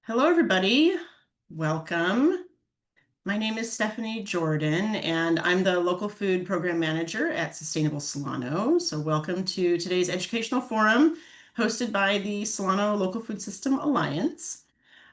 Hello, everybody. Welcome. My name is Stephanie Jordan, and I'm the local food program manager at Sustainable Solano. So welcome to today's educational forum hosted by the Solano Local Food System Alliance.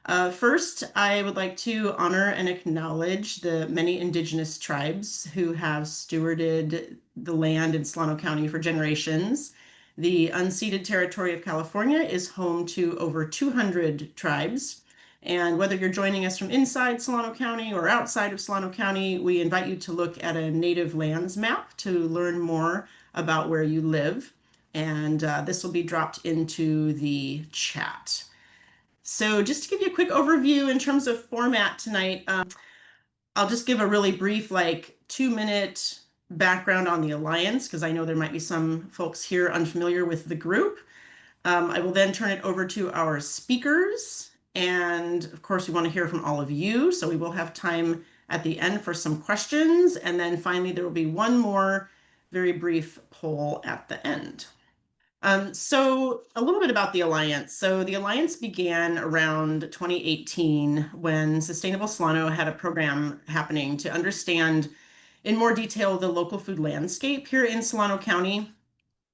First, I would like to honor and acknowledge the many indigenous tribes who have stewarded the land in Solano County for generations. The unceded territory of California is home to over 200 tribes. And whether you're joining us from inside Solano County or outside of Solano County, we invite you to look at a native lands map to learn more about where you live. And this will be dropped into the chat. So just to give you a quick overview in terms of format tonight, I'll just give a really brief, like 2-minute background on the Alliance, because I know there might be some folks here unfamiliar with the group. I will then turn it over to our speakers. And of course, we want to hear from all of you. So we will have time at the end for some questions. And then finally, there will be one more very brief poll at the end. So a little bit about the Alliance. So the Alliance began around 2018 when Sustainable Solano had a program happening to understand in more detail the local food landscape here in Solano County.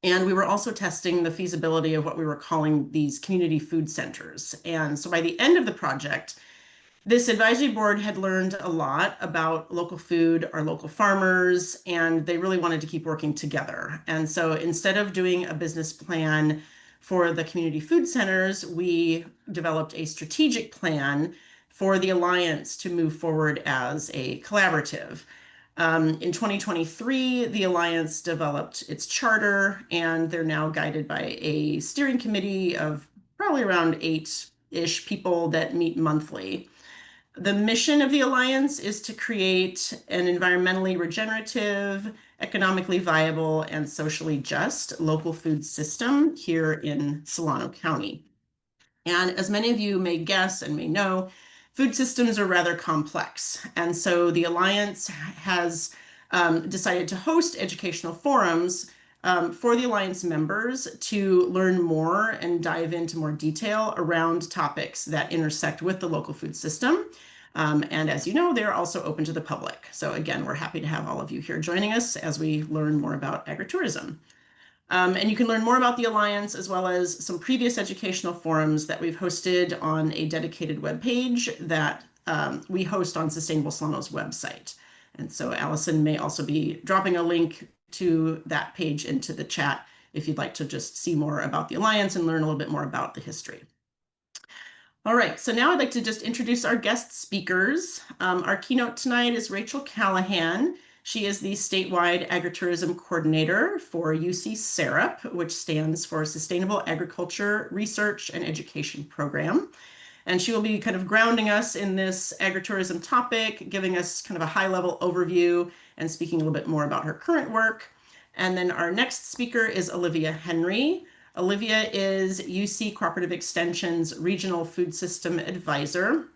And we were also testing the feasibility of what we were calling these community food centers. And so by the end of the project, this advisory board had learned a lot about local food, our local farmers, and they really wanted to keep working together. And so instead of doing a business plan for the community food centers, we developed a strategic plan for the Alliance to move forward as a collaborative. In 2023, the Alliance developed its charter, and they're now guided by a steering committee of probably around 8-ish people that meet monthly. The mission of the Alliance is to create an environmentally regenerative, economically viable, and socially just local food system here in Solano County. And as many of you may guess and may know, food systems are rather complex. And so the Alliance has decided to host educational forums for the Alliance members to learn more and dive into more detail around topics that intersect with the local food system. And as you know, they're also open to the public. So again, we're happy to have all of you here joining us as we learn more about agritourism. And you can learn more about the Alliance as well as some previous educational forums that we've hosted on a dedicated webpage that we host on Sustainable Solano's website. And so Allison may also be dropping a link to that page into the chat if you'd like to just see more about the Alliance and learn a little bit more about the history. All right, so now I'd like to just introduce our guest speakers. Our keynote tonight is Rachael Callahan. She is the Statewide Agritourism Coordinator for UC SAREP, which stands for Sustainable Agriculture Research and Education Program. And she will be kind of grounding us in this agritourism topic, giving us kind of a high-level overview and speaking a little bit more about her current work. And then our next speaker is Olivia Henry. Olivia is UC Cooperative Extension's Regional Food System Advisor.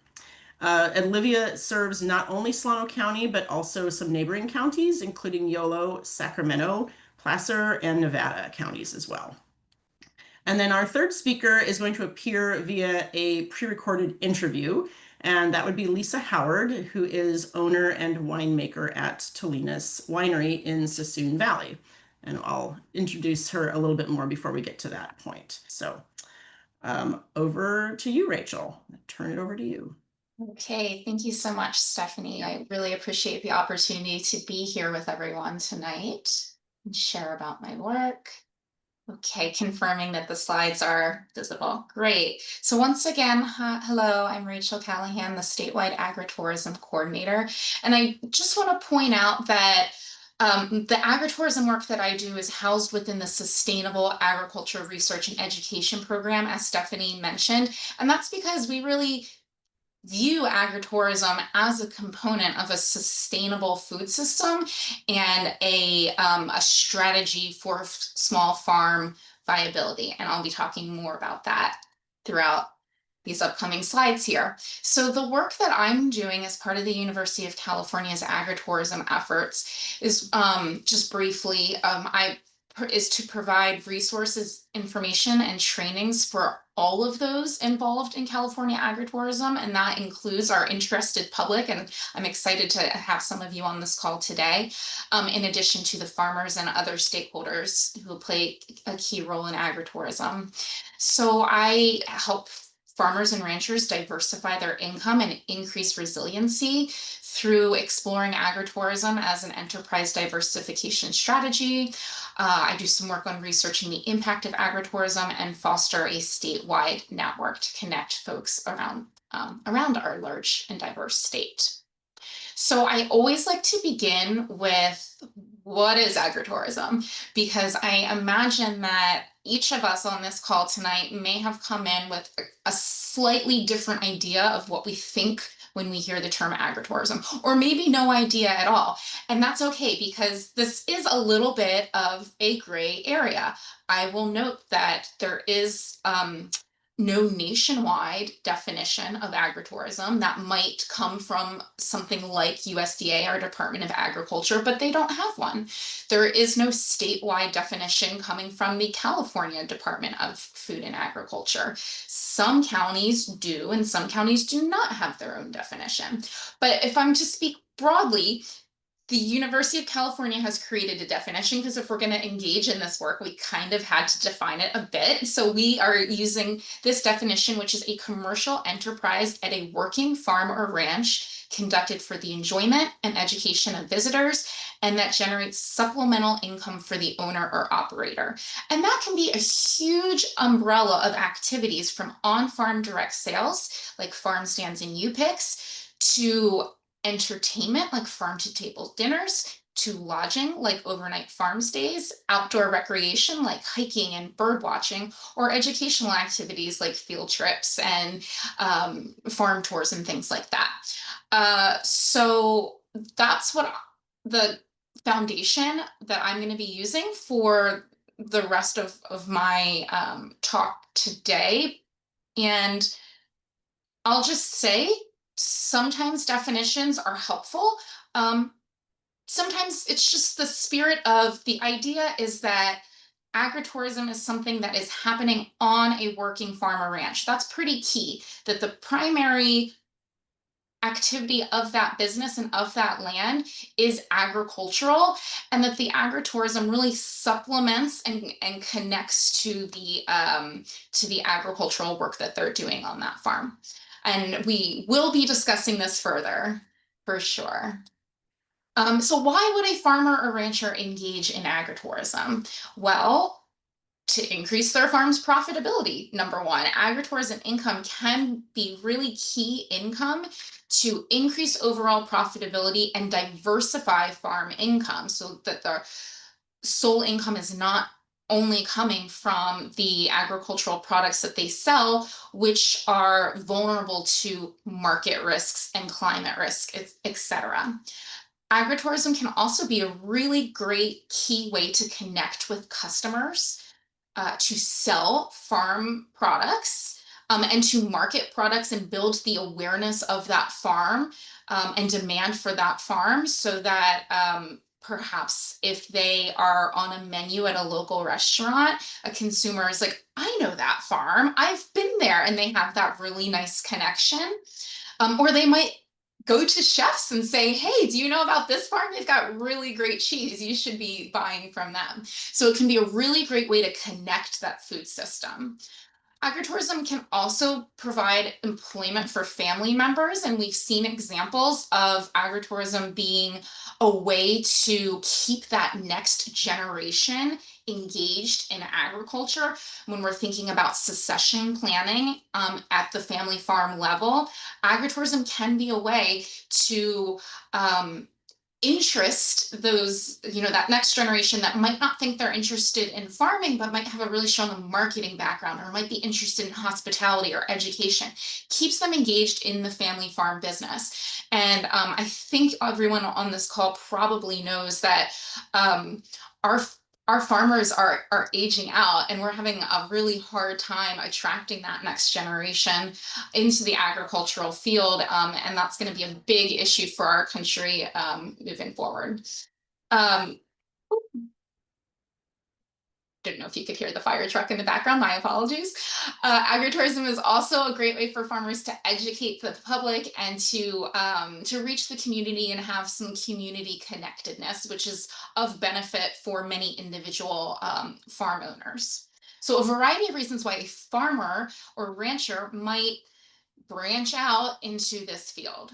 Olivia serves not only Solano County, but also some neighboring counties, including Yolo, Sacramento, Placer, and Nevada counties as well. And then our third speaker is going to appear via a pre-recorded interview, and that would be Lisa Howard, who is owner and winemaker at Tolenas Winery in Sassoon Valley. And I'll introduce her a little bit more before we get to that point. So over to you, Rachael. I'll turn it over to you. Okay, thank you so much, Stephanie. I really appreciate the opportunity to be here with everyone tonight and share about my work. Okay, confirming that the slides are visible. Great. So once again, hello, I'm Rachael Callahan, the Statewide Agritourism Coordinator. And I just want to point out that the agritourism work that I do is housed within the Sustainable Agriculture Research and Education Program, as Stephanie mentioned. And that's because we really view agritourism as a component of a sustainable food system and a strategy for small farm viability. And I'll be talking more about that throughout these upcoming slides here. So the work that I'm doing as part of the University of California's agritourism efforts is just briefly, I is to provide resources, information, and trainings for all of those involved in California agritourism, and that includes our interested public. And I'm excited to have some of you on this call today, in addition to the farmers and other stakeholders who play a key role in agritourism. So I help farmers and ranchers diversify their income and increase resiliency through exploring agritourism as an enterprise diversification strategy. I do some work on researching the impact of agritourism and foster a statewide network to connect folks around our large and diverse state. So I always like to begin with what is agritourism? Because I imagine that each of us on this call tonight may have come in with a slightly different idea of what we think when we hear the term agritourism, or maybe no idea at all. And that's okay, because this is a little bit of a gray area. I will note that there is no nationwide definition of agritourism. That might come from something like USDA or Department of Agriculture, but they don't have one. There is no statewide definition coming from the California Department of Food and Agriculture. Some counties do, and some counties do not have their own definition. But if I'm to speak broadly, the University of California has created a definition, because if we're going to engage in this work, we kind of had to define it a bit. So we are using this definition, which is a commercial enterprise at a working farm or ranch conducted for the enjoyment and education of visitors, and that generates supplemental income for the owner or operator. And that can be a huge umbrella of activities, from on-farm direct sales, like farm stands and U-Picks, to entertainment like farm to table dinners, to lodging like overnight farm stays, outdoor recreation like hiking and bird watching, or educational activities like field trips and farm tours and things like that. So that's what the foundation that I'm going to be using for the rest of my talk today. And I'll just say, sometimes definitions are helpful. Sometimes it's just the spirit of the idea is that agritourism is something that is happening on a working farm or ranch. That's pretty key, that the primary activity of that business and of that land is agricultural, and that the agritourism really supplements and connects to the agricultural work that they're doing on that farm. And we will be discussing this further, for sure. So why would a farmer or rancher engage in agritourism? Well, to increase their farm's profitability. Number one, agritourism income can be really key income to increase overall profitability and diversify farm income, so that the sole income is not only coming from the agricultural products that they sell, which are vulnerable to market risks and climate risk, etc. Agritourism can also be a really great key way to connect with customers, to sell farm products, and to market products and build the awareness of that farm, and demand for that farm, so that perhaps if they are on a menu at a local restaurant, a consumer is like, I know that farm, I've been there, and they have that really nice connection. Or they might go to chefs and say, hey, do you know about this farm? They've got really great cheese. You should be buying from them. So it can be a really great way to connect that food system. Agritourism can also provide employment for family members, and we've seen examples of agritourism being a way to keep that next generation engaged in agriculture. When we're thinking about succession planning at the family farm level, agritourism can be a way to interest those, that next generation that might not think they're interested in farming, but might have a really strong marketing background, or might be interested in hospitality or education, keeps them engaged in the family farm business. And I think everyone on this call probably knows that our our farmers are aging out, and we're having a really hard time attracting that next generation into the agricultural field, and that's going to be a big issue for our country moving forward. Um, don't know if you could hear the fire truck in the background, my apologies. Agritourism is also a great way for farmers to educate the public and to reach the community and have some community connectedness, which is of benefit for many individual farm owners. So a variety of reasons why a farmer or rancher might branch out into this field.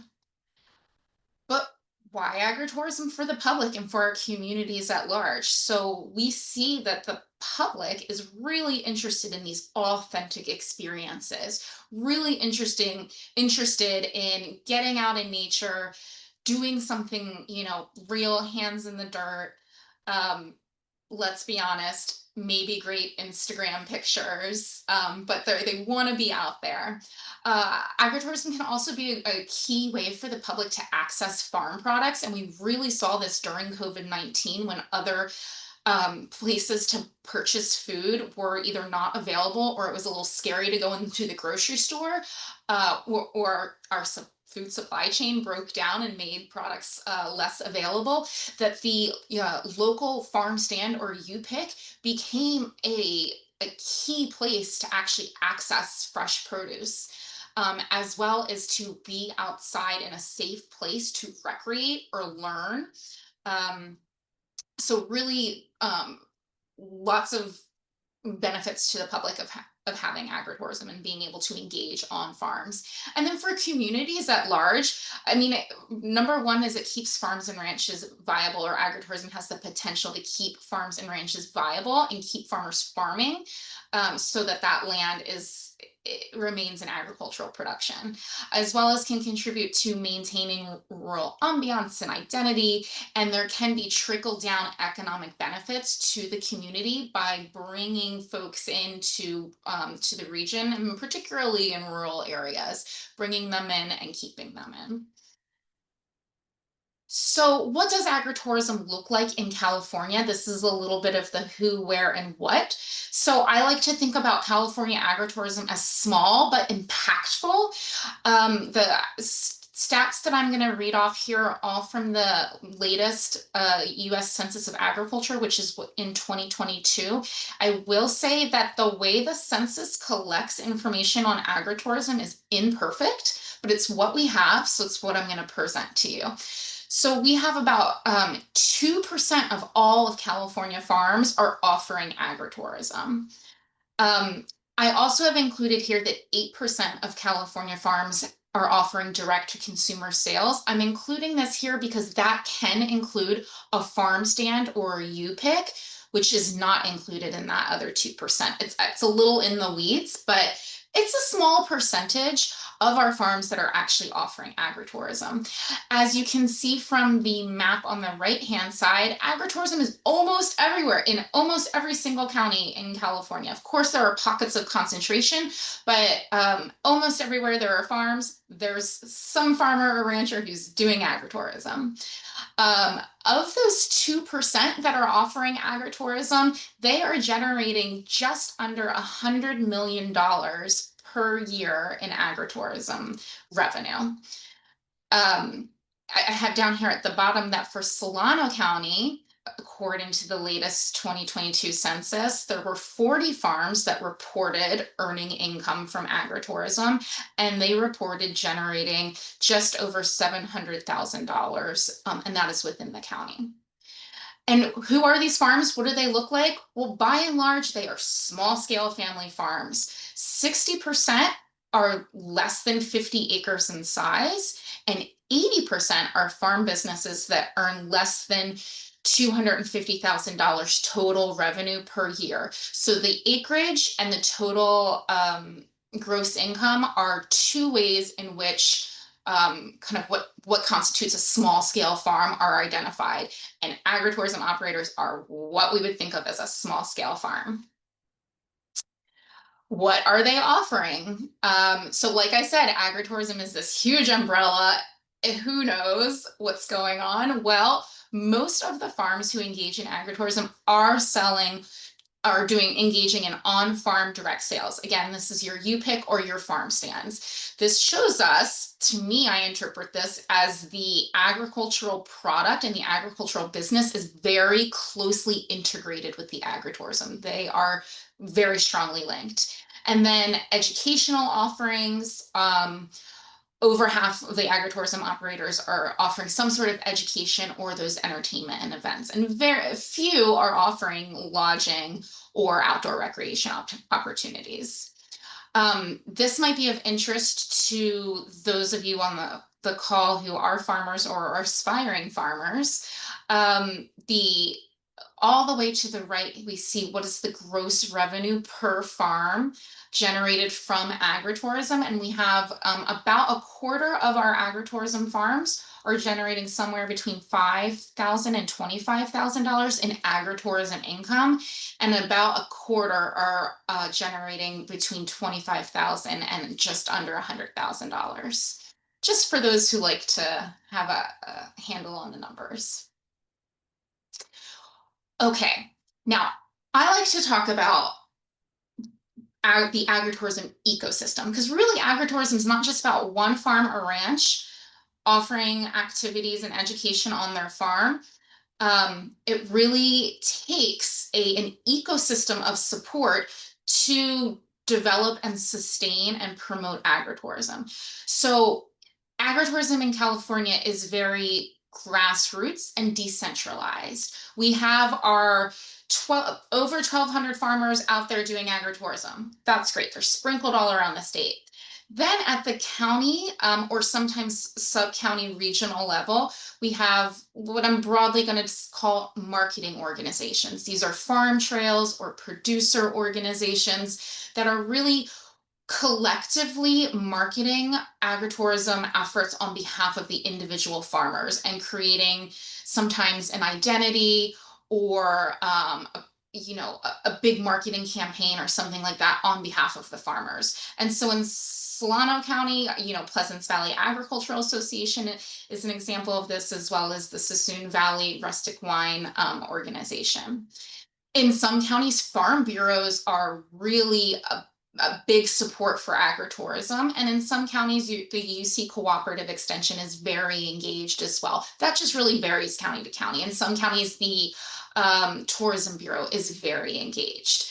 But why agritourism for the public and for our communities at large? So we see that the public is really interested in these authentic experiences, really interested in getting out in nature, doing something, real hands in the dirt. Um, let's be honest, maybe great Instagram pictures, but they want to be out there. Agritourism can also be a key way for the public to access farm products. And we really saw this during COVID-19 when other places to purchase food were either not available or it was a little scary to go into the grocery store, or our food supply chain broke down and made products less available, that the local farm stand or U-Pick became a key place to actually access fresh produce, as well as to be outside in a safe place to recreate or learn. So really, lots of benefits to the public of having agritourism and being able to engage on farms. And then for communities at large, I mean, number one is it keeps farms and ranches viable, or agritourism has the potential to keep farms and ranches viable and keep farmers farming, so that that land it remains in agricultural production, as well as can contribute to maintaining rural ambiance and identity. And there can be trickle down economic benefits to the community by bringing folks into to the region, and particularly in rural areas, bringing them in and keeping them in. So what does agritourism look like in California? This is a little bit of the who, where, and what. So I like to think about California agritourism as small but impactful. The stats that I'm going to read off here are all from the latest US Census of Agriculture, which is in 2022. I will say that the way the census collects information on agritourism is imperfect, but it's what we have, so it's what I'm going to present to you. So we have about 2% of all of California farms are offering agritourism. I also have included here that 8% of California farms are offering direct to consumer sales. I'm including this here because that can include a farm stand or a U-Pick, which is not included in that other 2%. It's a little in the weeds, but it's a small percentage of our farms that are actually offering agritourism. As you can see from the map on the right-hand side, agritourism is almost everywhere in almost every single county in California. Of course, there are pockets of concentration, but almost everywhere there are farms, there's some farmer or rancher who's doing agritourism. Of those 2% that are offering agritourism, they are generating just under $100 million per year in agritourism revenue. I have down here at the bottom that for Solano County, according to the latest 2022 census, there were 40 farms that reported earning income from agritourism, and they reported generating just over $700,000, and that is within the county. And who are these farms? What do they look like? Well, by and large, they are small scale family farms. 60% are less than 50 acres in size, and 80% are farm businesses that earn less than $250,000 total revenue per year. So the acreage and the total gross income are two ways in which kind of what constitutes a small scale farm are identified, and agritourism operators are what we would think of as a small scale farm. What are they offering? So like I said, agritourism is this huge umbrella. Who knows what's going on? Well, most of the farms who engage in agritourism are selling are engaging in on-farm direct sales. Again, this is your U-pick or your farm stands. This shows us, to me, I interpret this as the agricultural product and the agricultural business is very closely integrated with the agritourism. They are very strongly linked. And then educational offerings, over half of the agritourism operators are offering some sort of education or those entertainment and events, and very few are offering lodging or outdoor recreation opportunities. This might be of interest to those of you on the call who are farmers or are aspiring farmers. The all the way to the right, we see what is the gross revenue per farm generated from agritourism. And we have about a quarter of our agritourism farms are generating somewhere between $5,000 and $25,000 in agritourism income. And about a quarter are generating between $25,000 and just under $100,000. Just for those who like to have a handle on the numbers. Okay, now I like to talk about the agritourism ecosystem because really agritourism is not just about one farm or ranch offering activities and education on their farm. It really takes an ecosystem of support to develop and sustain and promote agritourism. So agritourism in California is very grassroots and decentralized. We have our over 1,200 farmers out there doing agritourism. That's great. They're sprinkled all around the state. Then at the county or sometimes sub-county regional level, we have what I'm broadly going to call marketing organizations. These are farm trails or producer organizations that are really collectively marketing agritourism efforts on behalf of the individual farmers and creating sometimes an identity or a big marketing campaign or something like that on behalf of the farmers. And so in Solano County, Pleasance Valley Agricultural Association is an example of this, as well as the Sassoon Valley Rustic Wine Organization. In some counties, farm bureaus are really a big support for agritourism. And in some counties, the UC Cooperative Extension is very engaged as well. That just really varies county to county. In some counties, the Tourism Bureau is very engaged.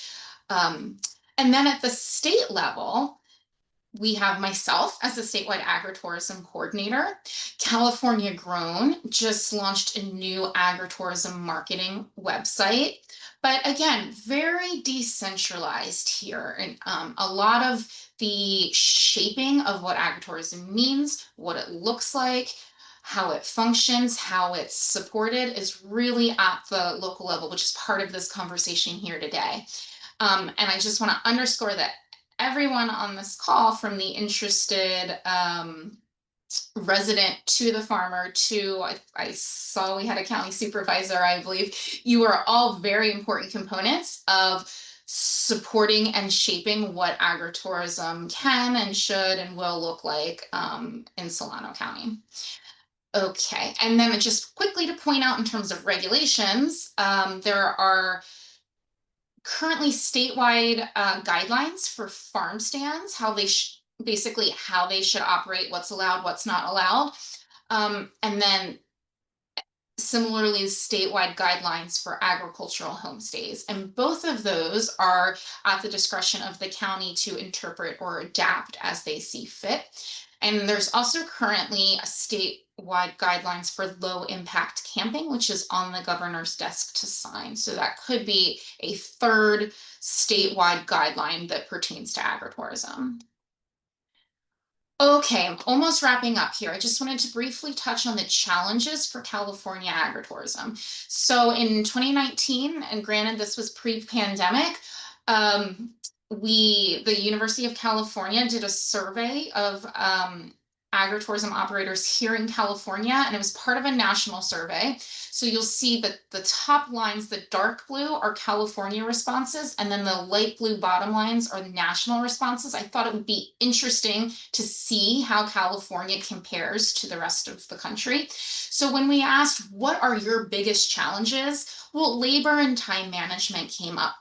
And then at the state level, we have myself as a statewide agritourism coordinator. California Grown just launched a new agritourism marketing website. But again, very decentralized here. And a lot of the shaping of what agritourism means, what it looks like, how it functions, how it's supported is really at the local level, which is part of this conversation here today. And I just want to underscore that everyone on this call, from the interested resident to the farmer to, I saw we had a county supervisor, I believe, you are all very important components of supporting and shaping what agritourism can and should and will look like in Solano County. Okay, and then just quickly to point out in terms of regulations, there are currently statewide guidelines for farm stands, how they basically how they should operate, what's allowed, what's not allowed. And then similarly, statewide guidelines for agricultural homestays. And both of those are at the discretion of the county to interpret or adapt as they see fit. And there's also currently a statewide guidelines for low impact camping, which is on the governor's desk to sign. So that could be a third statewide guideline that pertains to agritourism. Okay, I'm almost wrapping up here. I just wanted to briefly touch on the challenges for California agritourism. So in 2019, and granted this was pre-pandemic, the University of California did a survey of agritourism operators here in California, and it was part of a national survey. So you'll see that the top lines, the dark blue, are California responses, and then the light blue bottom lines are national responses. I thought it would be interesting to see how California compares to the rest of the country. So when we asked, what are your biggest challenges? Well, labor and time management came up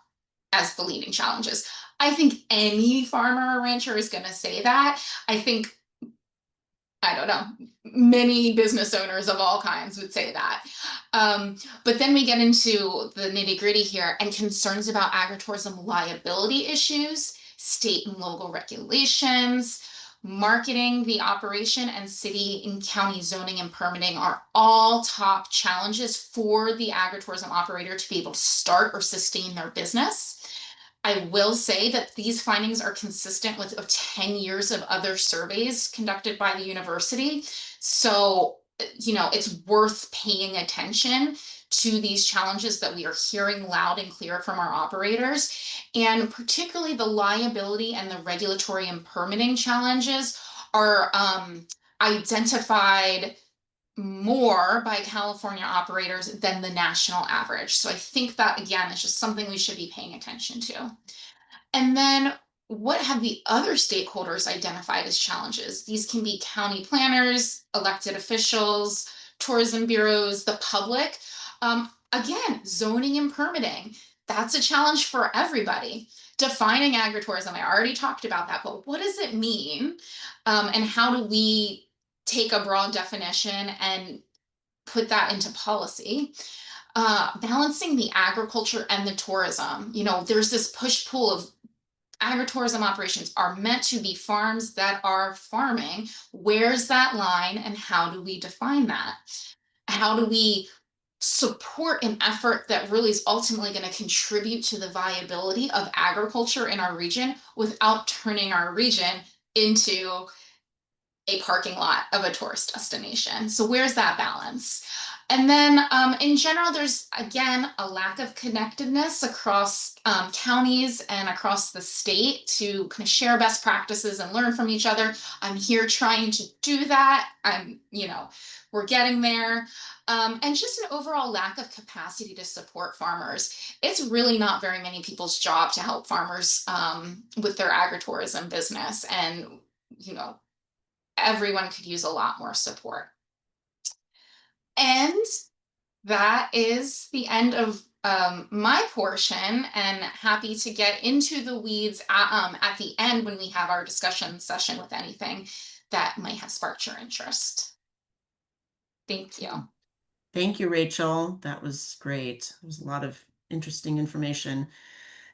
as the leading challenges. I think any farmer or rancher is going to say that. I think, I don't know, many business owners of all kinds would say that. But then we get into the nitty gritty here and concerns about agritourism liability issues, state and local regulations, marketing, the operation, and city and county zoning and permitting are all top challenges for the agritourism operator to be able to start or sustain their business. I will say that these findings are consistent with 10 years of other surveys conducted by the university. So, it's worth paying attention to these challenges that we are hearing loud and clear from our operators. And particularly the liability and the regulatory and permitting challenges are identified more by California operators than the national average. So I think that, again, is just something we should be paying attention to. And then what have the other stakeholders identified as challenges? These can be county planners, elected officials, tourism bureaus, the public. Again, zoning and permitting, that's a challenge for everybody. Defining agritourism, I already talked about that, but what does it mean? And how do we take a broad definition and put that into policy? Balancing the agriculture and the tourism. There's this push-pull of agritourism operations are meant to be farms that are farming. Where's that line and how do we define that? How do we support an effort that really is ultimately going to contribute to the viability of agriculture in our region without turning our region into a parking lot of a tourist destination? So where's that balance? And then in general, there's, again, a lack of connectedness across counties and across the state to kind of share best practices and learn from each other. I'm here trying to do that. We're getting there. And just an overall lack of capacity to support farmers. It's really not very many people's job to help farmers with their agritourism business. And, everyone could use a lot more support. And that is the end of my portion, and happy to get into the weeds at the end when we have our discussion session with anything that might have sparked your interest. Thank you. Thank you, Rachel. That was great. There's a lot of interesting information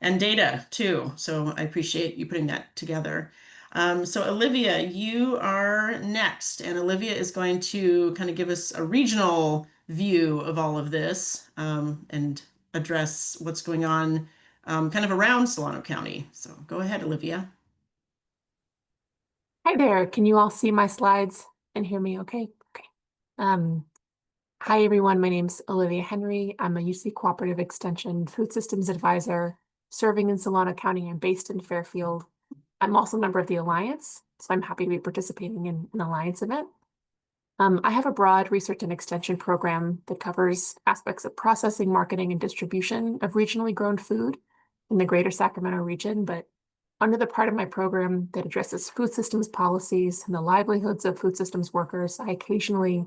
and data too. So I appreciate you putting that together. So Olivia, you are next, and Olivia is going to kind of give us a regional view of all of this and address what's going on kind of around Solano County. So go ahead, Olivia. Hi there. Can you all see my slides and hear me okay? Okay. Hi, everyone. My name's Olivia Henry. I'm a UC Cooperative Extension Food Systems Advisor serving in Solano County. I'm based in Fairfield. I'm also a member of the Alliance, so I'm happy to be participating in an Alliance event. I have a broad research and extension program that covers aspects of processing, marketing, and distribution of regionally grown food in the greater Sacramento region, but under the part of my program that addresses food systems policies and the livelihoods of food systems workers, I occasionally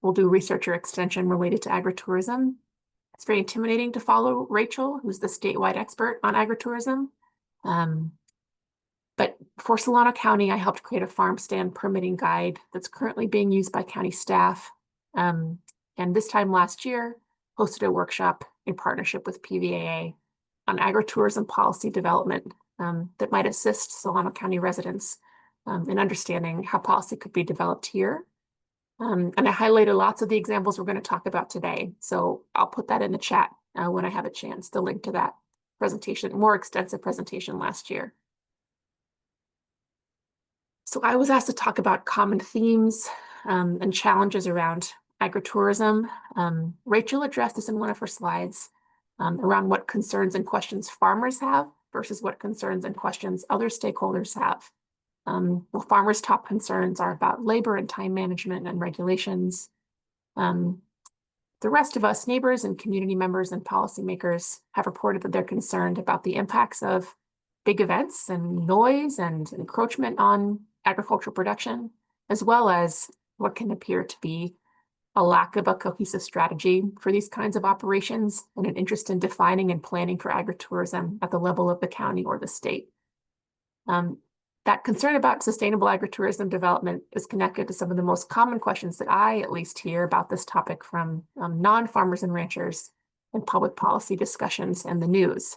will do research or extension related to agritourism. It's very intimidating to follow Rachael, who's the statewide expert on agritourism. But for Solano County, I helped create a farm stand permitting guide that's currently being used by county staff. And this time last year, hosted a workshop in partnership with PVAA on agritourism policy development that might assist Solano County residents in understanding how policy could be developed here. And I highlighted lots of the examples we're going to talk about today. So I'll put that in the chat when I have a chance, the link to that presentation, more extensive presentation last year. So I was asked to talk about common themes and challenges around agritourism. Rachael addressed this in one of her slides around what concerns and questions farmers have versus what concerns and questions other stakeholders have. Well, farmers' top concerns are about labor and time management and regulations. The rest of us, neighbors and community members and policymakers, have reported that they're concerned about the impacts of big events and noise and encroachment on agricultural production, as well as what can appear to be a lack of a cohesive strategy for these kinds of operations and an interest in defining and planning for agritourism at the level of the county or the state. That concern about sustainable agritourism development is connected to some of the most common questions that I at least hear about this topic from non-farmers and ranchers in public policy discussions and the news,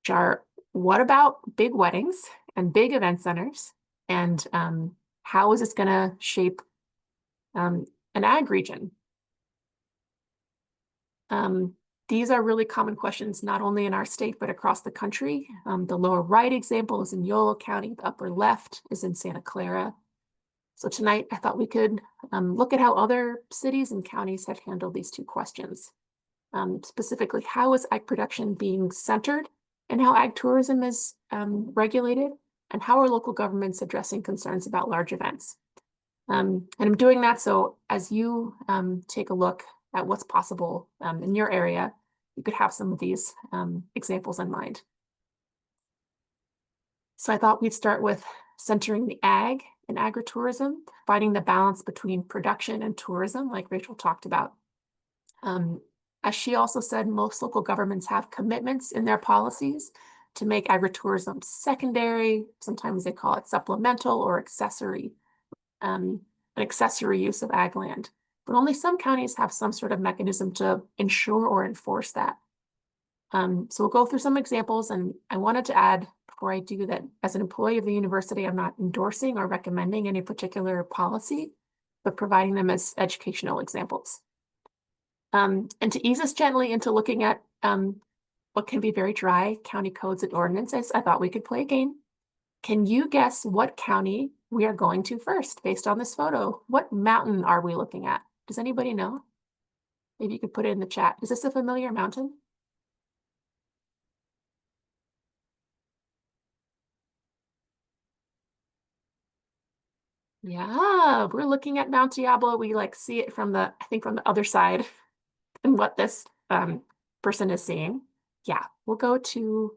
which are, what about big weddings and big event centers? And how is this going to shape an ag region? These are really common questions, not only in our state, but across the country. The lower right example is in Yolo County. The upper left is in Santa Clara. So tonight, I thought we could look at how other cities and counties have handled these two questions. Specifically, how is ag production being centered and how ag tourism is regulated, and how are local governments addressing concerns about large events? And I'm doing that so as you take a look at what's possible in your area, you could have some of these examples in mind. So I thought we'd start with centering the ag and agritourism, finding the balance between production and tourism, like Rachael talked about. As she also said, most local governments have commitments in their policies to make agritourism secondary. Sometimes they call it supplemental or accessory, an accessory use of ag land. But only some counties have some sort of mechanism to ensure or enforce that. So we'll go through some examples, and I wanted to add before I do that, as an employee of the university, I'm not endorsing or recommending any particular policy, but providing them as educational examples. And to ease us gently into looking at what can be very dry county codes and ordinances, I thought we could play a game. Can you guess what county we are going to first based on this photo? What mountain are we looking at? Does anybody know? Maybe you could put it in the chat. Is this a familiar mountain? Yeah, we're looking at Mount Diablo. We like see it from the, I think from the other side and what this person is seeing. Yeah, we'll go to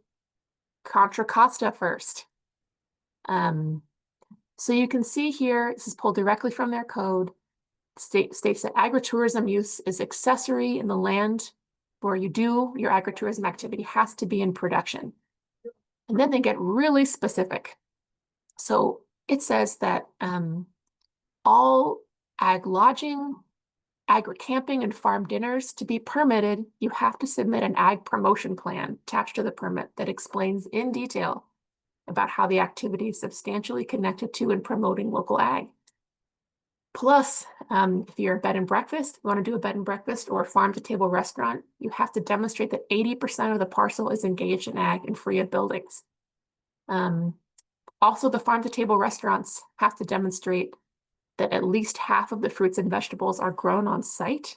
Contra Costa first. So you can see here, this is pulled directly from their code. States that agritourism use is accessory in the land where you do your agritourism activity has to be in production. And then they get really specific. So it says that all ag lodging, agri camping, and farm dinners to be permitted, you have to submit an ag promotion plan attached to the permit that explains in detail about how the activity is substantially connected to and promoting local ag. Plus, if you're a bed and breakfast, you want to do a bed and breakfast or a farm-to-table restaurant, you have to demonstrate that 80% of the parcel is engaged in ag and free of buildings. Also, the farm-to-table restaurants have to demonstrate that at least half of the fruits and vegetables are grown on site.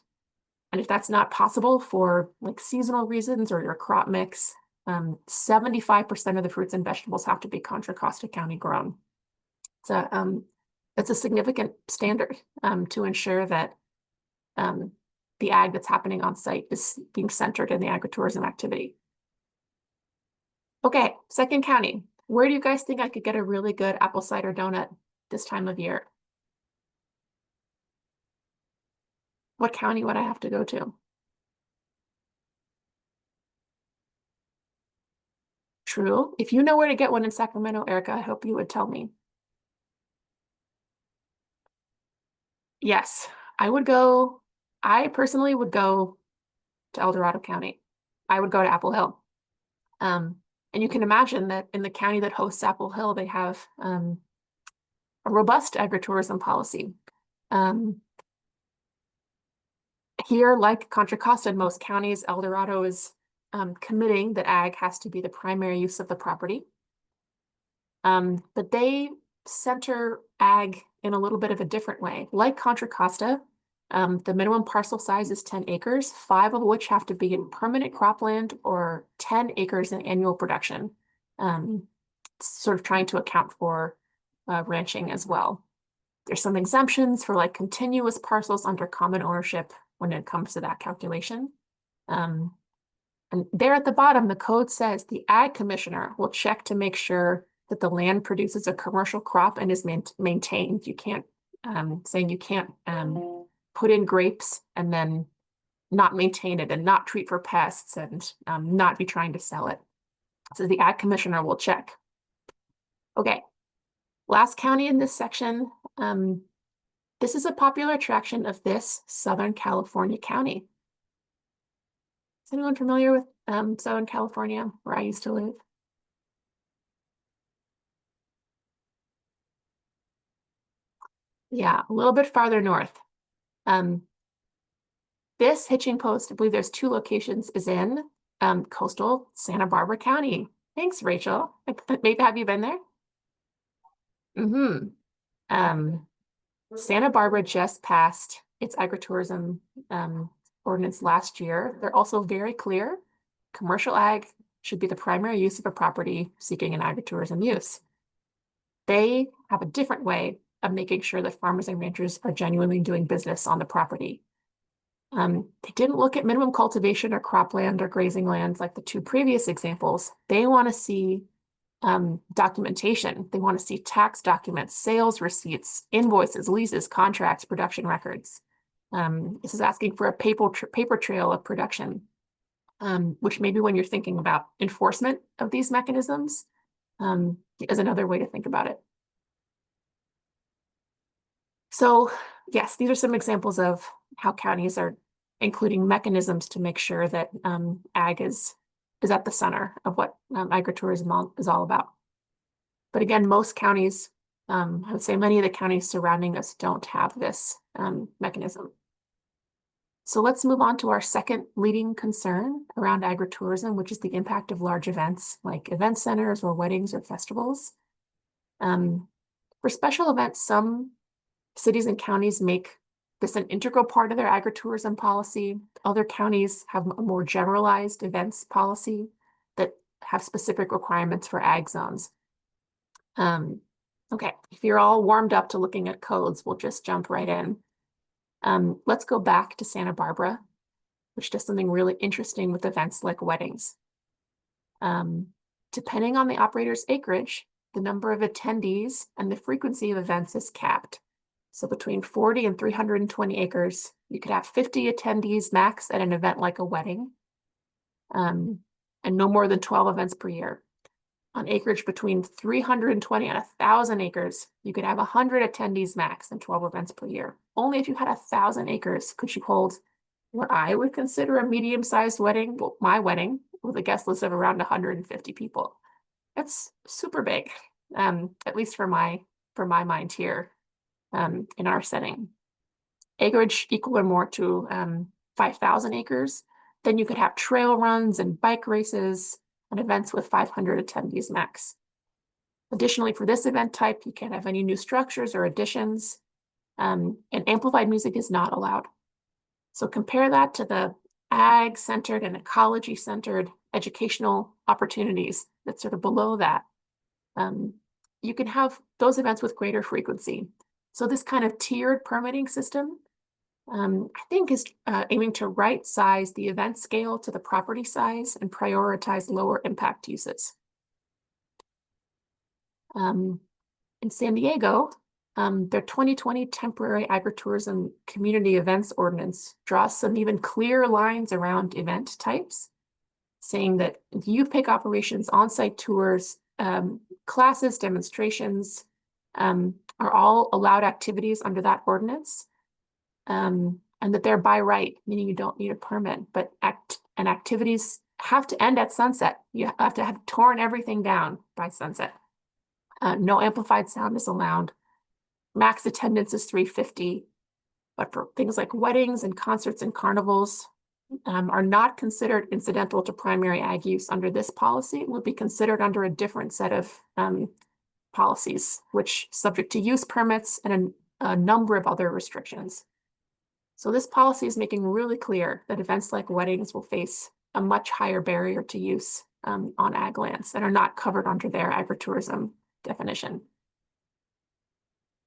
And if that's not possible for like seasonal reasons or your crop mix, 75% of the fruits and vegetables have to be Contra Costa County grown. So that's a significant standard to ensure that the ag that's happening on site is being centered in the agritourism activity. Okay, second county. Where do you guys think I could get a really good apple cider donut this time of year? What county would I have to go to? True. If you know where to get one in Sacramento, Erica, I hope you would tell me. Yes, I personally would go to El Dorado County. I would go to Apple Hill. And you can imagine that in the county that hosts Apple Hill, they have a robust agritourism policy. Here, like Contra Costa in most counties, El Dorado is committing that ag has to be the primary use of the property. But they center ag in a little bit of a different way. Like Contra Costa, the minimum parcel size is 10 acres, 5 of which have to be in permanent cropland or 10 acres in annual production. Sort of trying to account for ranching as well. There's some exemptions for like continuous parcels under common ownership when it comes to that calculation. And there at the bottom, the code says the ag commissioner will check to make sure that the land produces a commercial crop and is maintained. You can't, saying you can't put in grapes and then not maintain it and not treat for pests and not be trying to sell it. So the ag commissioner will check. Okay, last county in this section. This is a popular attraction of this Southern California county. Is anyone familiar with Southern California, where I used to live? Yeah, a little bit farther north. This hitching post, I believe there's 2 locations, is in coastal Santa Barbara County. Thanks, Rachel. Maybe have you been there? Santa Barbara just passed its agritourism ordinance last year. They're also very clear. Commercial ag should be the primary use of a property seeking an agritourism use. They have a different way of making sure that farmers and ranchers are genuinely doing business on the property. They didn't look at minimum cultivation or cropland or grazing lands like the 2 previous examples. They want to see documentation. They want to see tax documents, sales receipts, invoices, leases, contracts, production records. This is asking for a paper trail of production, which maybe when you're thinking about enforcement of these mechanisms is another way to think about it. So yes, these are some examples of how counties are including mechanisms to make sure that ag is at the center of what agritourism is all about. But again, most counties, I would say many of the counties surrounding us don't have this mechanism. So let's move on to our second leading concern around agritourism, which is the impact of large events like event centers or weddings or festivals. For special events, some cities and counties make this an integral part of their agritourism policy. Other counties have a more generalized events policy that have specific requirements for ag zones. Okay, if you're all warmed up to looking at codes, we'll just jump right in. Let's go back to Santa Barbara, which does something really interesting with events like weddings. Depending on the operator's acreage, the number of attendees and the frequency of events is capped. So between 40 and 320 acres, you could have 50 attendees max at an event like a wedding, and no more than 12 events per year. On acreage between 320 and 1,000 acres, you could have 100 attendees max and 12 events per year. Only if you had 1,000 acres could you hold what I would consider a medium-sized wedding, well, my wedding, with a guest list of around 150 people. That's super big, at least for my mind here. In our setting, acreage equal or more to 5,000 acres, then you could have trail runs and bike races and events with 500 attendees max. Additionally, for this event type, you can't have any new structures or additions, and amplified music is not allowed. So compare that to the ag-centered and ecology-centered educational opportunities that's sort of below that. You can have those events with greater frequency. So this kind of tiered permitting system, I think, is aiming to right size the event scale to the property size and prioritize lower impact uses. In San Diego, their 2020 temporary agritourism community events ordinance draws some even clear lines around event types, saying that youth pick operations, on-site tours, classes, demonstrations, are all allowed activities under that ordinance, and that they're by right, meaning you don't need a permit, but activities have to end at sunset. You have to have torn everything down by sunset. No amplified sound is allowed. Max attendance is 350, but for things like weddings and concerts and carnivals are not considered incidental to primary ag use under this policy, will be considered under a different set of policies, which subject to use permits and a number of other restrictions. So this policy is making really clear that events like weddings will face a much higher barrier to use on ag lands and are not covered under their agritourism definition.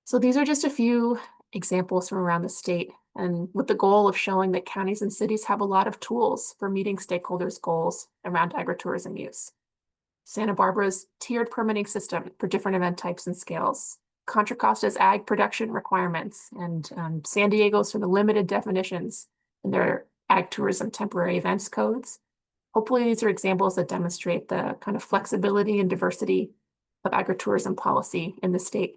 So these are just a few examples from around the state, and with the goal of showing that counties and cities have a lot of tools for meeting stakeholders' goals around agritourism use. Santa Barbara's tiered permitting system for different event types and scales, Contra Costa's ag production requirements, and San Diego's sort of limited definitions in their ag tourism temporary events codes. Hopefully, these are examples that demonstrate the kind of flexibility and diversity of agritourism policy in the state.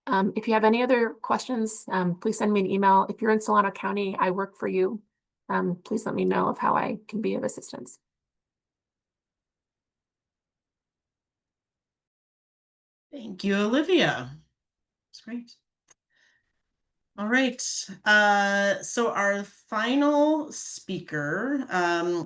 If you have any other questions, please send me an email. If you're in Solano County, I work for you. Please let me know of how I can be of assistance. Thank you, Olivia. That's great. All right. So our final speaker,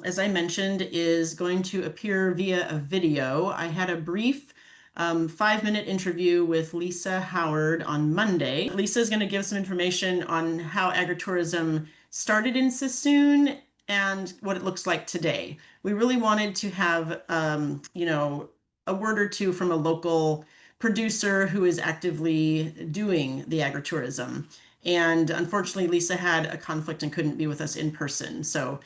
as I mentioned, is going to appear via a video. I had a brief 5-minute interview with Lisa Howard on Monday. Lisa is going to give some information on how agritourism started in Sassoon and what it looks like today. We really wanted to have, a word or two from a local producer who is actively doing the agritourism. And unfortunately, Lisa had a conflict and couldn't be with us in person. So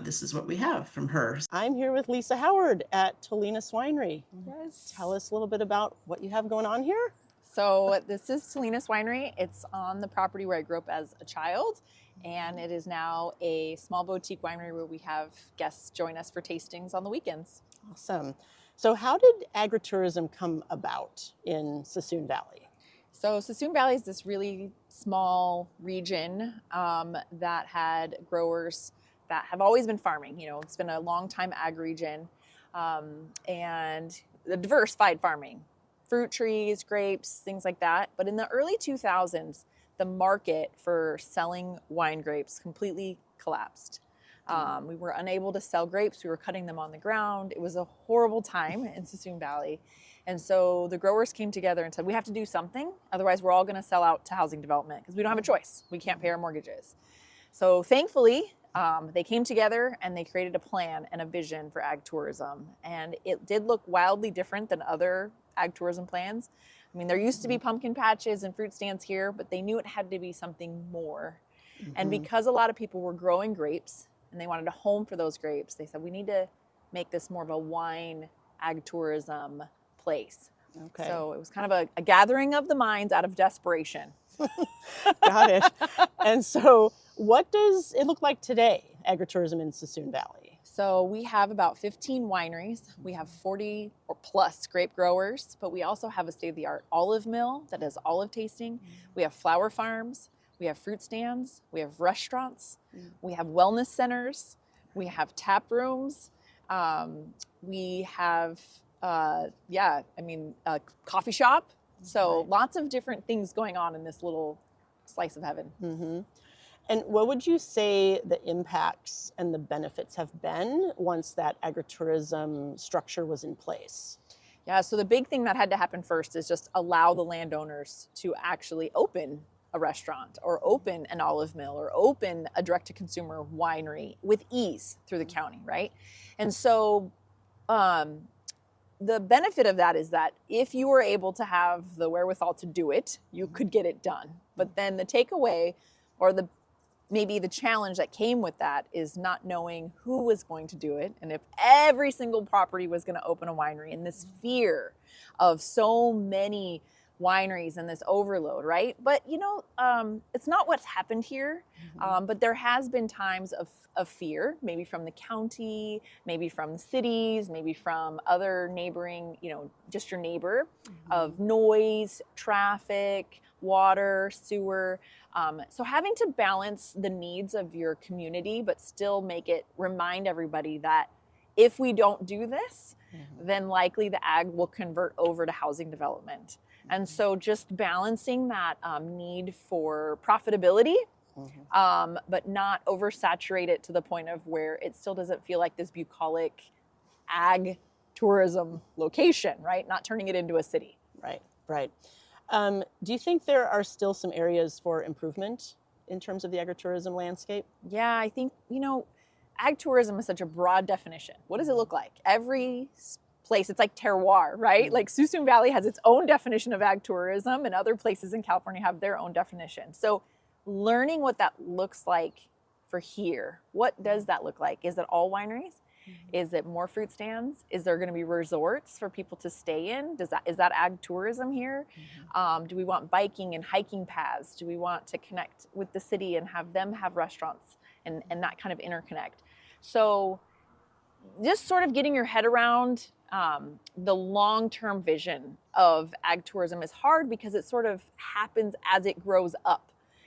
this is what we have from her. I'm here with Lisa Howard at Tolenas Winery. Yes. Tell us a little bit about what you have going on here. So this is Tolenas Winery. It's on the property where I grew up as a child, and it is now a small boutique winery where we have guests join us for tastings on the weekends. Awesome. So how did agritourism come about in Sassoon Valley? So Sassoon Valley is this really small region that had growers that have always been farming. It's been a long time ag region, and the diversified farming, fruit trees, grapes, things like that. But in the early 2000s, the market for selling wine grapes completely collapsed. We were unable to sell grapes. We were cutting them on the ground. It was a horrible time in Sassoon Valley. And so the growers came together and said, we have to do something. Otherwise, we're all going to sell out to housing development because we don't have a choice. We can't pay our mortgages. So thankfully, they came together and they created a plan and a vision for ag tourism. And it did look wildly different than other ag tourism plans. I mean, there used to be pumpkin patches and fruit stands here, but they knew it had to be something more. And because a lot of people were growing grapes and they wanted a home for those grapes, they said, we need to make this more of a wine ag tourism place. Okay. So it was kind of a gathering of the minds out of desperation. Got it. And so what does it look like today, agritourism in Sassoon Valley? So we have about 15 wineries. We have 40 or plus grape growers, but we also have a state-of-the-art olive mill that does olive tasting. We have flower farms. We have fruit stands. We have restaurants. We have wellness centers. We have tap rooms. We have a coffee shop. So lots of different things going on in this little slice of heaven. Mm-hmm. And what would you say the impacts and the benefits have been once that agritourism structure was in place? Yeah, so the big thing that had to happen first is just allow the landowners to actually open a restaurant or open an olive mill or open a direct-to-consumer winery with ease through the county, right? And so the benefit of that is that if you were able to have the wherewithal to do it, you could get it done. But then the takeaway or maybe the challenge that came with that is not knowing who was going to do it and if every single property was going to open a winery, and this fear of so many wineries and this overload, right? But it's not what's happened here. But there has been times of fear, maybe from the county, maybe from the cities, maybe from other neighboring, just your neighbor, of noise, traffic, water, sewer. So having to balance the needs of your community, but still remind everybody that if we don't do this, then likely the ag will convert over to housing development. And so just balancing that need for profitability, but not oversaturate it to the point of where it still doesn't feel like this bucolic ag tourism location, right? Not turning it into a city. Right. Do you think there are still some areas for improvement in terms of the agritourism landscape? Yeah, I think, ag tourism is such a broad definition. What does it look like? Every place, it's like terroir, right? Like Sassoon Valley has its own definition of ag tourism, and other places in California have their own definition. So learning what that looks like for here, what does that look like? Is it all wineries? Is it more fruit stands? Is there going to be resorts for people to stay in? Is that ag tourism here? Do we want biking and hiking paths? Do we want to connect with the city and have them have restaurants and that kind of interconnect? So just sort of getting your head around the long-term vision of ag tourism is hard because it sort of happens as it grows up.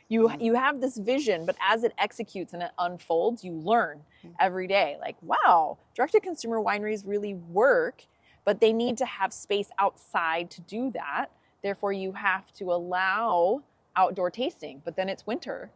You have this vision, but as it executes and it unfolds, you learn every day. Like, wow, direct-to-consumer wineries really work, but they need to have space outside to do that. Therefore, you have to allow outdoor tasting, but then it's winter.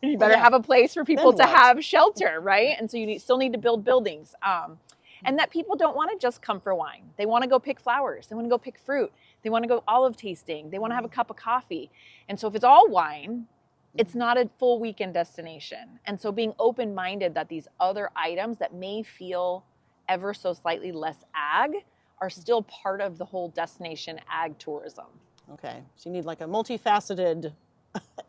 You better have a place for people to have shelter, right? And so you still need to build buildings. And that people don't want to just come for wine. They want to go pick flowers. They want to go pick fruit. They want to go olive tasting. They want to have a cup of coffee. And so if it's all wine, it's not a full weekend destination. And so being open-minded that these other items that may feel ever so slightly less ag are still part of the whole destination ag tourism. Okay, so you need like a multifaceted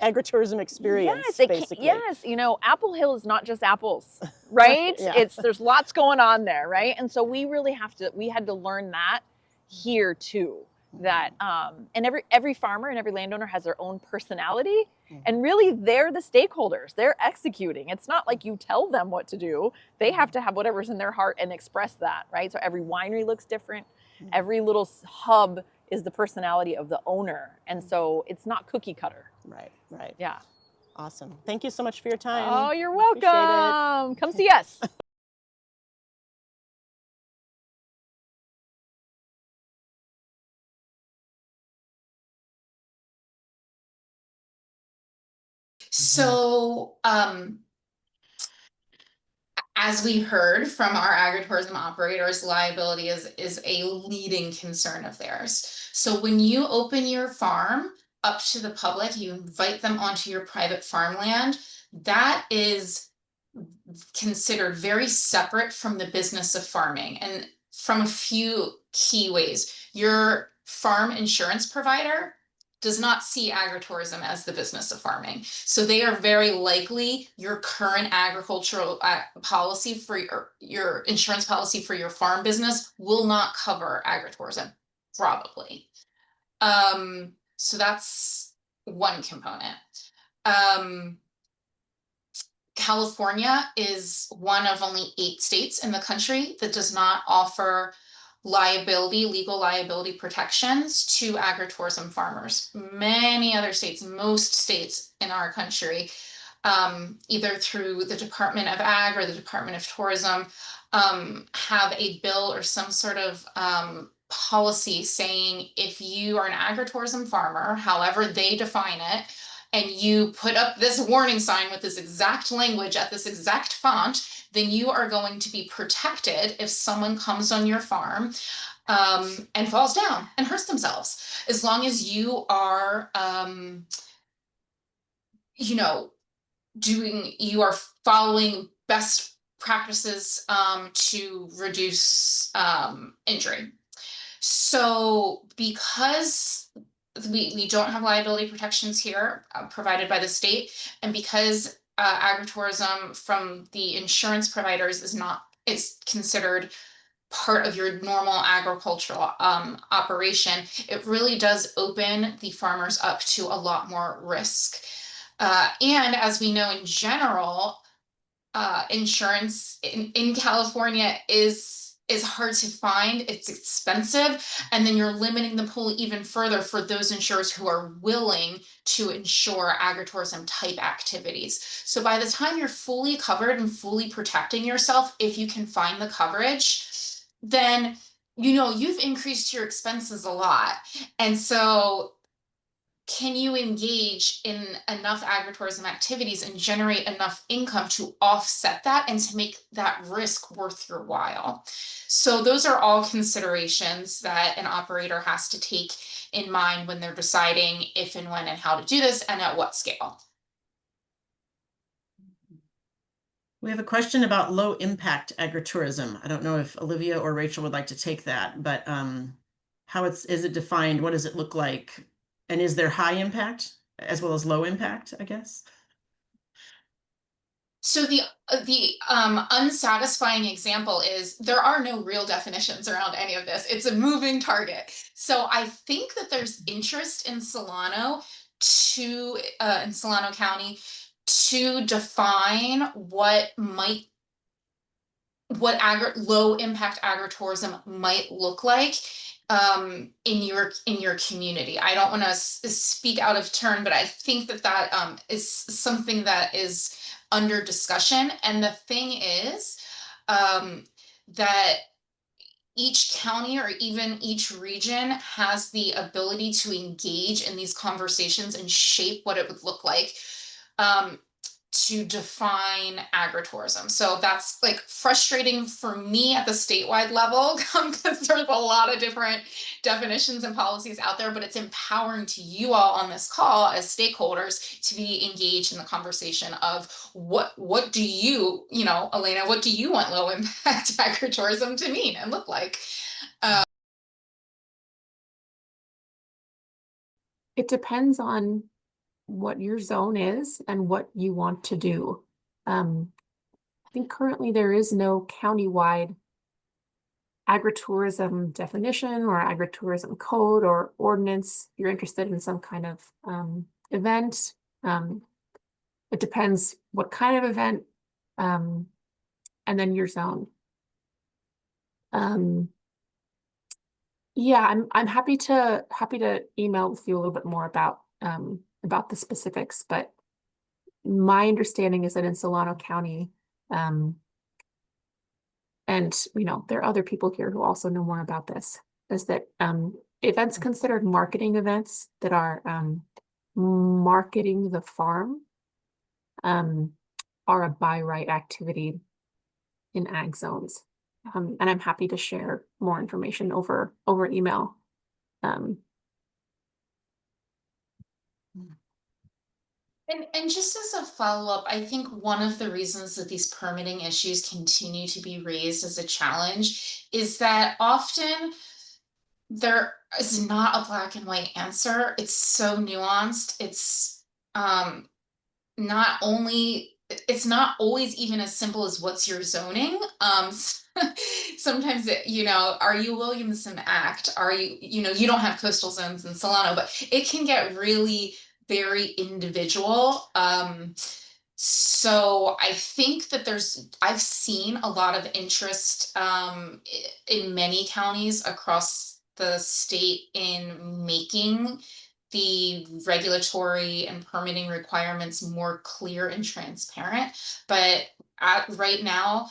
agritourism experience, basically. Yes, you know, Apple Hill is not just apples, right? There's lots going on there, right? And so we really had to learn that here too. That and every farmer and every landowner has their own personality, and really they're the stakeholders. They're executing. It's not like you tell them what to do. They have to have whatever's in their heart and express that, right? So every winery looks different. Every little hub is the personality of the owner, and so it's not cookie cutter. Right. Yeah. Awesome. Thank you so much for your time. Oh, you're welcome. Come see us. So, as we heard from our agritourism operators, liability is a leading concern of theirs. So when you open your farm up to the public, you invite them onto your private farmland, that is considered very separate from the business of farming, and from a few key ways. Your farm insurance provider does not see agritourism as the business of farming. So they are very likely your current agricultural policy for your insurance policy for your farm business will not cover agritourism, probably. So that's one component. California is one of only 8 states in the country that does not offer legal liability protections to agritourism farmers. Many other states, most states in our country, either through the Department of Ag or the Department of Tourism, have a bill or some sort of policy saying if you are an agritourism farmer, however they define it, and you put up this warning sign with this exact language at this exact font, then you are going to be protected if someone comes on your farm and falls down and hurts themselves. As long as you are, you are following best practices to reduce injury. So because we don't have liability protections here provided by the state, and because agritourism from the insurance providers is considered part of your normal agricultural operation, it really does open the farmers up to a lot more risk. And as we know in general, insurance in California is hard to find, it's expensive, and then you're limiting the pool even further for those insurers who are willing to insure agritourism type activities. So by the time you're fully covered and fully protecting yourself, if you can find the coverage, then you've increased your expenses a lot. And so can you engage in enough agritourism activities and generate enough income to offset that and to make that risk worth your while? So those are all considerations that an operator has to take in mind when they're deciding if and when and how to do this and at what scale. We have a question about low impact agritourism. I don't know if Olivia or Rachel would like to take that, but is it defined? What does it look like? And is there high impact as well as low impact, I guess? So the unsatisfying example is there are no real definitions around any of this. It's a moving target. So I think that there's interest in Solano in Solano County to define what low impact agritourism might look like in your community. I don't want to speak out of turn, but I think that is something that is under discussion. And the thing is that each county or even each region has the ability to engage in these conversations and shape what it would look like to define agritourism. So that's like frustrating for me at the statewide level because there's a lot of different definitions and policies out there, but it's empowering to you all on this call as stakeholders to be engaged in the conversation of what do you, Elena, what do you want low impact agritourism to mean and look like? It depends on what your zone is and what you want to do. I think currently there is no countywide agritourism definition or agritourism code or ordinance. If you're interested in some kind of event. It depends what kind of event, and then your zone. Yeah, I'm happy to email with you a little bit more about the specifics, but my understanding is that in Solano County, and there are other people here who also know more about this, is that events considered marketing events that are marketing the farm are a by right activity in ag zones. And I'm happy to share more information over email. And just as a follow-up, I think one of the reasons that these permitting issues continue to be raised as a challenge is that often there is not a black and white answer. It's so nuanced. It's not always even as simple as what's your zoning. Sometimes are you Williamson Act? Are you don't have coastal zones in Solano, but it can get really very individual. So I think that I've seen a lot of interest in many counties across the state in making the regulatory and permitting requirements more clear and transparent. But right now,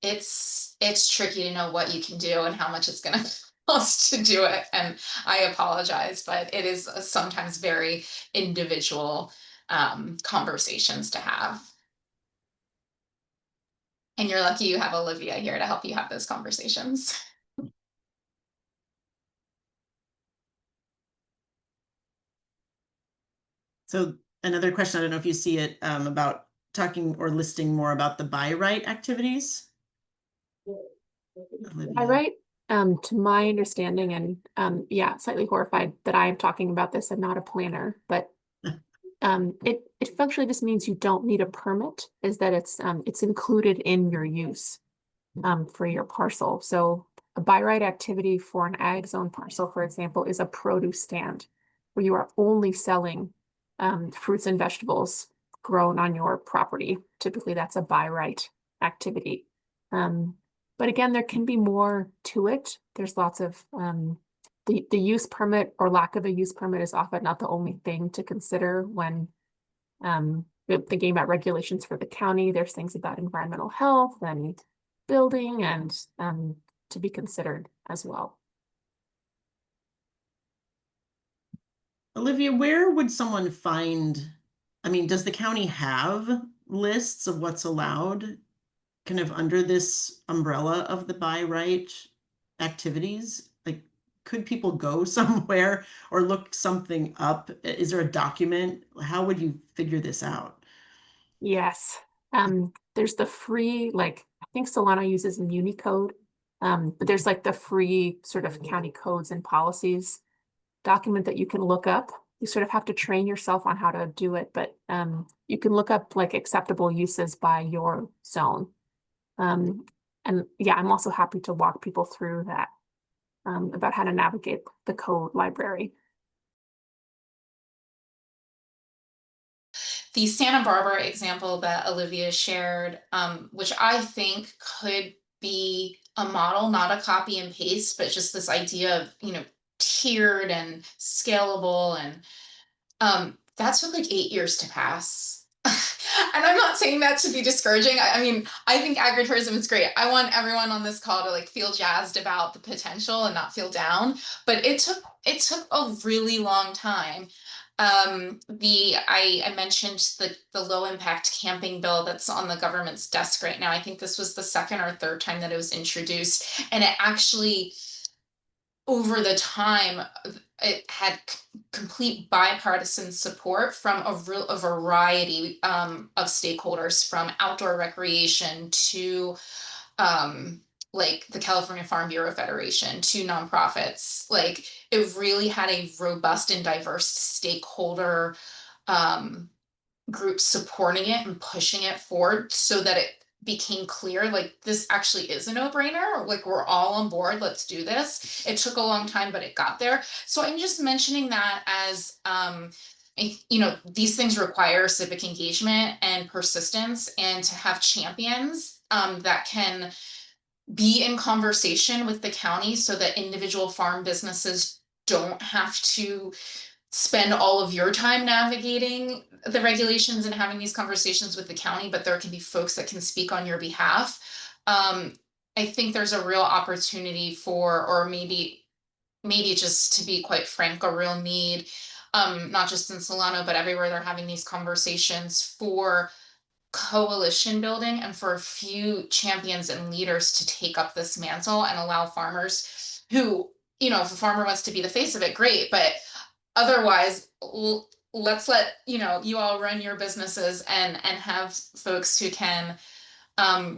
it's tricky to know what you can do and how much it's going to cost to do it. And I apologize, but it is sometimes very individual conversations to have. And you're lucky you have Olivia here to help you have those conversations. So another question, I don't know if you see it, about talking or listing more about the by right activities. Olivia. By right, to my understanding, and yeah, slightly horrified that I am talking about this and not a planner, but it functionally just means you don't need a permit, is that it's included in your use for your parcel. So a by right activity for an ag zone parcel, for example, is a produce stand where you are only selling fruits and vegetables grown on your property. Typically that's a by right activity. But again, there can be more to it. There's lots of the use permit or lack of a use permit is often not the only thing to consider when thinking about regulations for the county. There's things about environmental health and building and to be considered as well. Olivia, where would someone find, does the county have lists of what's allowed kind of under this umbrella of the by right activities? Like, could people go somewhere or look something up? Is there a document? How would you figure this out? Yes. There's the free, I think Solano uses Municode, but there's the free sort of county codes and policies document that you can look up. you sort of have to train yourself on how to do it, but you can look up like acceptable uses by your zone. And yeah, I'm also happy to walk people through that about how to navigate the code library. The Santa Barbara example that Olivia shared, which I think could be a model, not a copy and paste, but just this idea of, tiered and scalable, and that took like 8 years to pass. And I'm not saying that to be discouraging. I mean, I think agritourism is great. I want everyone on this call to like feel jazzed about the potential and not feel down. But it took a really long time. I mentioned the low impact camping bill that's on the government's desk right now. I think this was the second or third time that it was introduced, and it actually, over the time, it had complete bipartisan support from a variety of stakeholders, from outdoor recreation to like the California Farm Bureau Federation to nonprofits. Like, it really had a robust and diverse stakeholder group supporting it and pushing it forward, so that it became clear, like, this actually is a no-brainer. Like, we're all on board, let's do this. It took a long time, but it got there. So I'm just mentioning that as these things require civic engagement and persistence, and to have champions that can be in conversation with the county, so that individual farm businesses don't have to spend all of your time navigating the regulations and having these conversations with the county, but there can be folks that can speak on your behalf. I think there's a real opportunity for, or maybe just to be quite frank, a real need, not just in Solano, but everywhere they're having these conversations, for coalition building and for a few champions and leaders to take up this mantle and allow farmers who, if a farmer wants to be the face of it, great, but otherwise, let's let you all run your businesses and have folks who can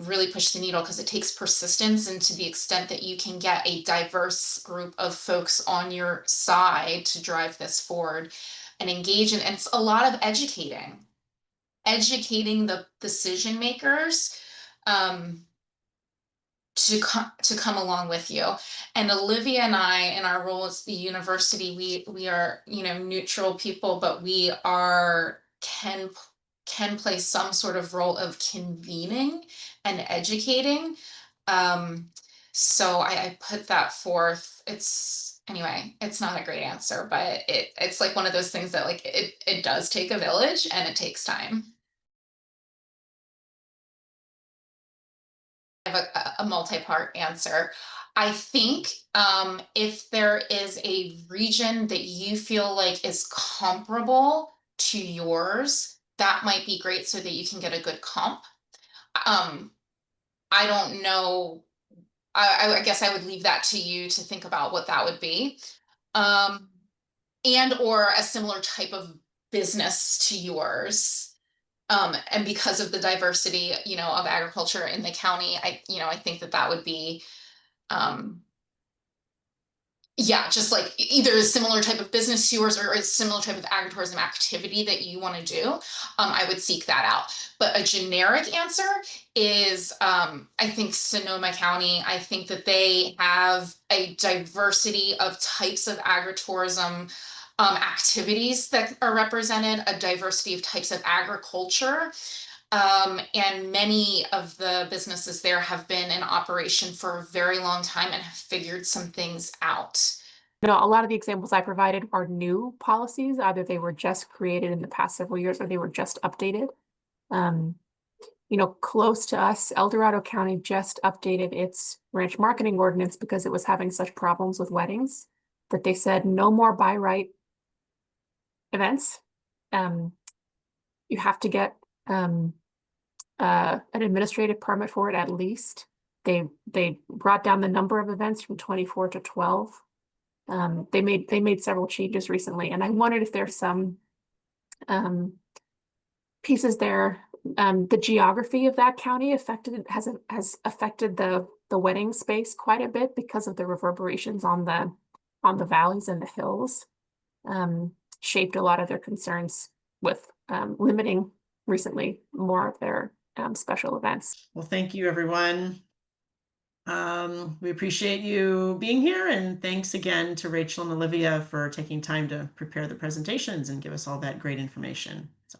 really push the needle, because it takes persistence. And to the extent that you can get a diverse group of folks on your side to drive this forward and engage in, and it's a lot of educating the decision makers to come along with you. And Olivia and I, in our role as the university, we are neutral people, but we can play some sort of role of convening and educating. So I put that forth. It's not a great answer, but it's like one of those things that, like, it does take a village and it takes time. I have a multi-part answer. I think if there is a region that you feel like is comparable to yours, that might be great, so that you can get a good comp. I don't know. I guess I would leave that to you to think about what that would be. And or a similar type of business to yours. And because of the diversity, of agriculture in the county, I think that would be, just like either a similar type of business to yours or a similar type of agritourism activity that you want to do. I would seek that out. But a generic answer is, I think Sonoma County, I think that they have a diversity of types of agritourism activities that are represented, a diversity of types of agriculture. And many of the businesses there have been in operation for a very long time and have figured some things out. A lot of the examples I provided are new policies. Either they were just created in the past several years or they were just updated. Close to us, El Dorado County just updated its ranch marketing ordinance because it was having such problems with weddings that they said no more by right events. You have to get an administrative permit for it at least. They brought down the number of events from 24 to 12. They made several changes recently, and I wondered if there's some pieces there. The geography of that county has affected the wedding space quite a bit because of the reverberations on the valleys and the hills. shaped a lot of their concerns with limiting recently more of their special events. Well, thank you, everyone. We appreciate you being here, and thanks again to Rachel and Olivia for taking time to prepare the presentations and give us all that great information. So